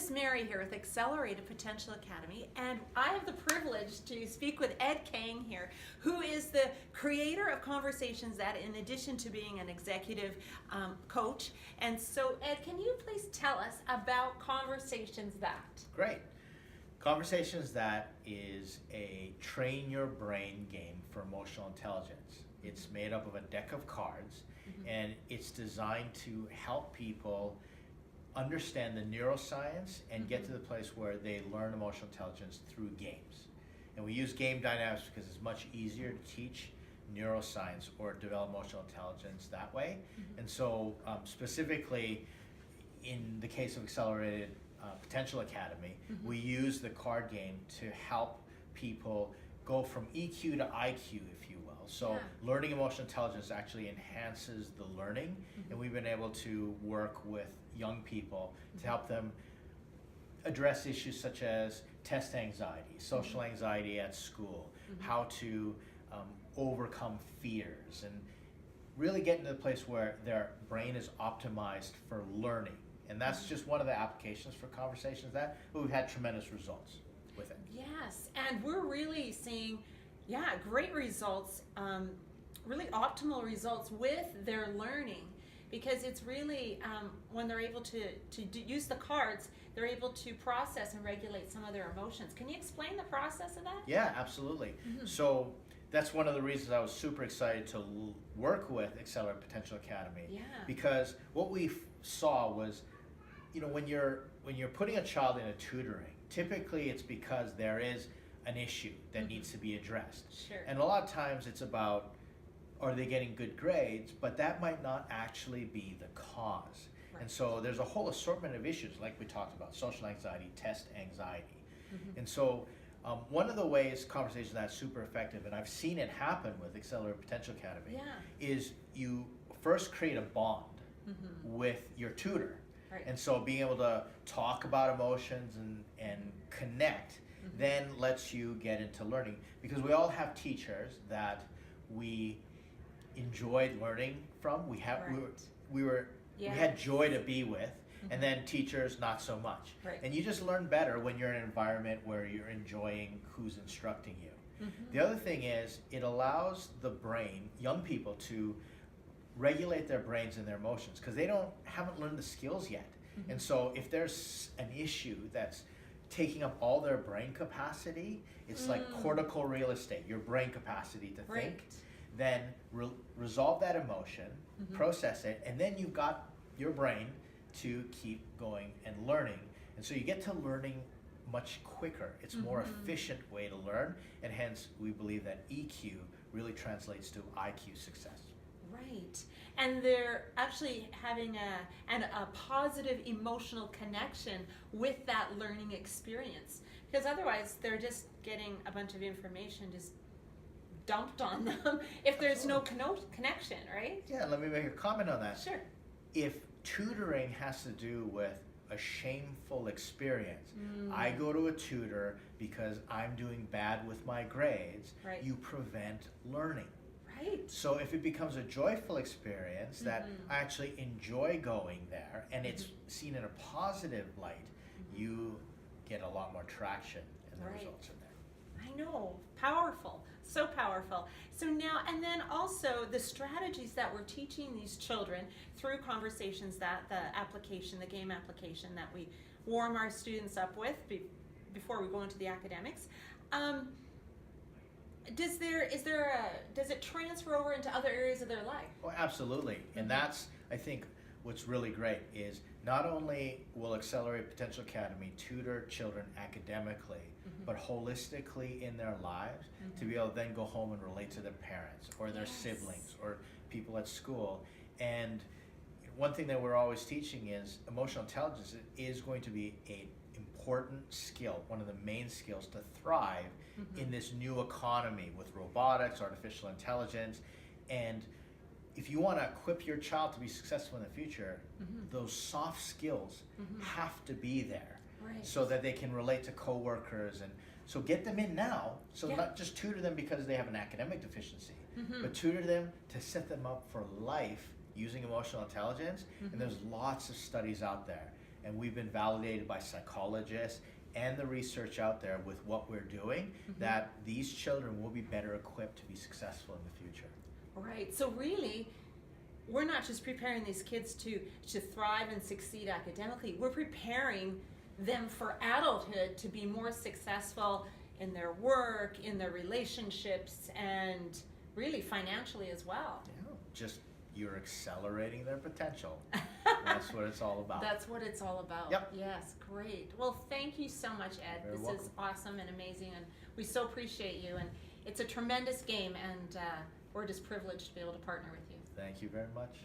is Mary here with Accelerated Potential Academy, and I have the privilege to speak with Ed Kang here, who is the creator of Conversations That, in addition to being an executive coach. And so, Ed, can you please tell us about Conversations That? Great. Conversations That is a train your brain game for emotional intelligence. It's made up of a deck of cards, and it's designed to help people understand the neuroscience and get to the place where they learn emotional intelligence through games. And we use game dynamics because it's much easier to teach neuroscience or develop emotional intelligence that way. And so specifically in the case of Accelerated Potential Academy, we use the card game to help people go from EQ to IQ, if you will. So learning emotional intelligence actually enhances the learning, and we've been able to work with young people to help them address issues such as test anxiety, social anxiety at school, how to overcome fears, and really get into the place where their brain is optimized for learning. And that's just one of the applications for Conversations That, but we've had tremendous results with it. Yes, and we're really seeing, great results, really optimal results with their learning, because it's really, when they're able to use the cards, they're able to process and regulate some of their emotions. Can you explain the process of that? Yeah, absolutely. So that's one of the reasons I was super excited to work with Accelerated Potential Academy. Because what we saw was, when you're putting a child in a tutoring, typically it's because there is an issue that needs to be addressed. And a lot of times it's about, are they getting good grades, but that might not actually be the cause. And so there's a whole assortment of issues, like we talked about, social anxiety, test anxiety. And so one of the ways Conversations That is super effective, and I've seen it happen with Accelerated Potential Academy, is you first create a bond with your tutor. And so being able to talk about emotions and connect then lets you get into learning, because we all have teachers that we enjoyed learning from. We had joy to be with, and then teachers not so much. And you just learn better when you're in an environment where you're enjoying who's instructing you. The other thing is, it allows the brain, young people, to regulate their brains and their emotions, because they haven't learned the skills yet. And so if there's an issue that's taking up all their brain capacity, it's like cortical real estate, your brain capacity to think, then resolve that emotion, process it, and then you've got your brain to keep going and learning. And so you get to learning much quicker. It's a more efficient way to learn, and hence we believe that EQ really translates to IQ success. Right, and they're actually having a positive emotional connection with that learning experience, because otherwise they're just getting a bunch of information just dumped on them if there's no connection, right? Yeah, let me make a comment on that. Sure. If tutoring has to do with a shameful experience, I go to a tutor because I'm doing bad with my grades, you prevent learning. So if it becomes a joyful experience that I actually enjoy going there, and it's seen in a positive light, you get a lot more traction, and the results are there. I know, powerful, so powerful. So now, and then also the strategies that we're teaching these children through Conversations That, the application, the game application that we warm our students up with before we go into the academics. Does it transfer over into other areas of their life? Oh, absolutely. And that's, I think, what's really great is not only will Accelerated Potential Academy tutor children academically, but holistically in their lives, to be able to then go home and relate to their parents or their siblings or people at school. And one thing that we're always teaching is emotional intelligence is going to be an important skill, one of the main skills to thrive in this new economy with robotics, artificial intelligence. And if you want to equip your child to be successful in the future, those soft skills have to be there, so that they can relate to coworkers. And so get them in now, so not just tutor them because they have an academic deficiency, but tutor them to set them up for life using emotional intelligence. And there's lots of studies out there. and we've been validated by psychologists and the research out there with what we're doing, that these children will be better equipped to be successful in the future. Right. So really, we're not just preparing these kids to thrive and succeed academically. We're preparing them for adulthood to be more successful in their work, in their relationships, and really financially as well. Yeah. Just you're accelerating their potential. That's what it's all about. That's what it's all about. Yep. Yes, great. Well, thank you so much, Ed. You're this welcome. is awesome and amazing, and we so appreciate you. And it's a tremendous game, and we're just privileged to be able to partner with you. Thank you very much.